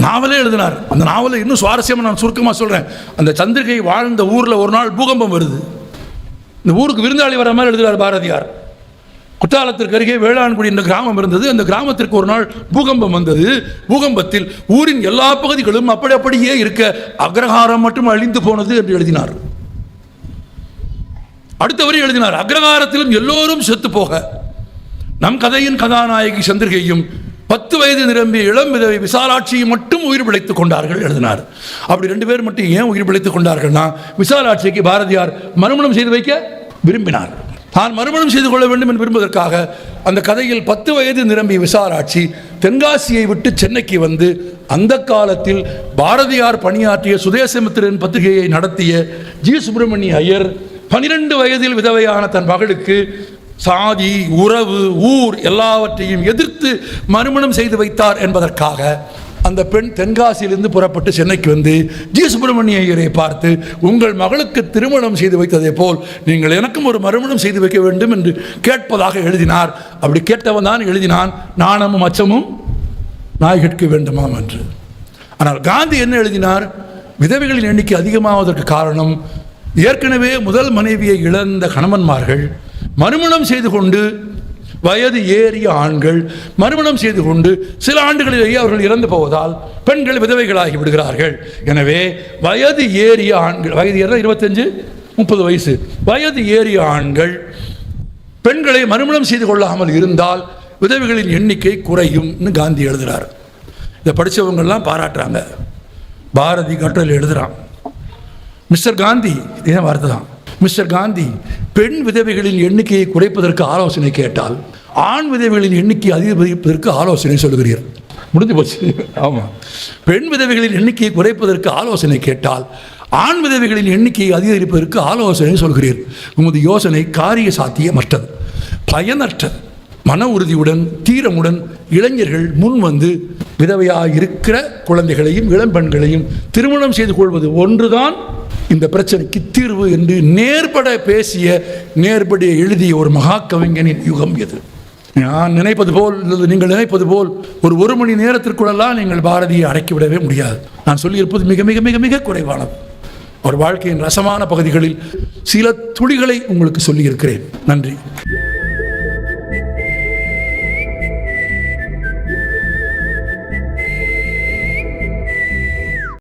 நாவலே எழுதினார். அந்த நாவலை இன்னும் சுவாரஸ்யமாக நான் சுருக்கமாக சொல்கிறேன். அந்த சந்திரிகை வாழ்ந்த ஊரில் ஒரு நாள் பூகம்பம் வருது. இந்த ஊருக்கு விருந்தாளி வர மாதிரி எழுதுகிறார் பாரதியார். குற்றாலத்திற்கு அருகே வேளாண்குடி என்ற கிராமம் இருந்தது. அந்த கிராமத்திற்கு ஒரு நாள் பூகம்பம் வந்தது. பூகம்பத்தில் ஊரின் எல்லா பகுதிகளும் அப்படியே இருக்க அக்ரஹாரம் மட்டும் அழிந்து போனது என்று எழுதினார். அடுத்த வரி எழுதினார், அக்ரஹாரத்திலும் எல்லோரும் செத்து போக நம் கதையின் கதாநாயகி சந்திரிகையும் 10 வயது நிரம்பிய இளம் விதவை விசாலாட்சியை மட்டும் உயிர் பிழைத்துக் கொண்டார்கள் எழுதினார். அப்படி 2 பேர் மட்டும் ஏன் உயிர் பிழைத்துக் கொண்டார்கள்னா, விசாலாட்சிக்கு பாரதியார் மறுமணம் செய்து வைக்க விரும்பினார். தான் மறுமணம் செய்து கொள்ள வேண்டும் என்று விரும்புவதற்காக அந்த கதையில் 10 வயது நிரம்பிய விசாலாட்சி தென்காசியை விட்டு சென்னைக்கு வந்து அந்த காலத்தில் பாரதியார் பணியாற்றிய சுதேசமித்திரன் பத்திரிகையை நடத்திய ஜி சுப்பிரமணிய ஐயர் 12 வயதில் விதவையான தன் மகளுக்கு சாதி, உறவு, ஊர் எல்லாவற்றையும் எதிர்த்து மறுமணம் செய்து வைத்தார் என்பதற்காக அந்த பெண் தென்காசியிலிருந்து புறப்பட்டு சென்னைக்கு வந்து ஜி சுப்பிரமணிய ஐயரை பார்த்து, உங்கள் மகளுக்கு திருமணம் செய்து வைத்ததை போல் நீங்கள் எனக்கும் ஒரு மறுமணம் செய்து வைக்க வேண்டும் என்று கேட்பதாக எழுதினார். அப்படி கேட்டவன் தான் எழுதினான், நாணமும் அச்சமும் நாய் கேட்க வேண்டுமாம் என்று. ஆனால் காந்தி என்ன எழுதினார்? விதவைகளின் எண்ணிக்கை அதிகமாவதற்கு காரணம் ஏற்கனவே முதல் மனைவியை இழந்த கணவன்மார்கள் மறுமணம் செய்து கொண்டு, வயது ஏறிய ஆண்கள் மறுமணம் செய்து கொண்டு சில ஆண்டுகளிலேயே அவர்கள் இறந்து போவதால் பெண்கள் விதவைகளாகி விடுகிறார்கள். எனவே வயது ஏறிய ஆண்கள், வயது ஏற 25-30 வயசு, வயது ஏறிய ஆண்கள் பெண்களை மறுமணம் செய்து கொள்ளாமல் இருந்தால் விதவைகளின் எண்ணிக்கை குறையும்னு காந்தி எழுதுகிறார். இதை படித்தவங்கெல்லாம் பாராட்டுறாங்க. பாரதி கட்டுரையில் எழுதுகிறான், மிஸ்டர் காந்தி, இதே வார்த்தை தான், மிஸ்டர் காந்தி பெண் விதவைகளின் எண்ணிக்கையை குறைப்பதற்கு ஆலோசனை கேட்டால் ஆண் விதவைகளின் எண்ணிக்கையை அதிகரிப்பதற்கு ஆலோசனை சொல்கிறீர். முடிஞ்சு போச்சு. ஆமாம், பெண் விதவைகளின் எண்ணிக்கையை குறைப்பதற்கு ஆலோசனை கேட்டால் ஆண் விதவைகளின் எண்ணிக்கையை அதிகரிப்பதற்கு ஆலோசனை சொல்கிறீர். உமது யோசனை காரிய சாத்தியமற்றது, பயனற்றது. மன உறுதியுடன் தீரமுடன் இளைஞர்கள் முன் வந்து விதவையாக இருக்கிற குழந்தைகளையும் இளம் பெண்களையும் திருமணம் செய்து கொள்வது ஒன்றுதான் இந்த பிரச்சனைக்கு தீர்வு என்று நேர்பட பேசிய, நேர்பட எழுதிய ஒரு மகா கவிஞனின் யுகம் எது? நான் நினைப்பது போல், நீங்கள் நினைப்பது போல் ஒரு மணி நேரத்திற்குள்ளெல்லாம் நீங்கள் பாரதியை அடக்கிவிடவே முடியாது. நான் சொல்லியிருப்பது மிக மிக மிக மிக குறைவானது. அவர் வாழ்க்கையின் ரசமான பகுதிகளில் சில துளிகளை உங்களுக்கு சொல்லியிருக்கிறேன். நன்றி.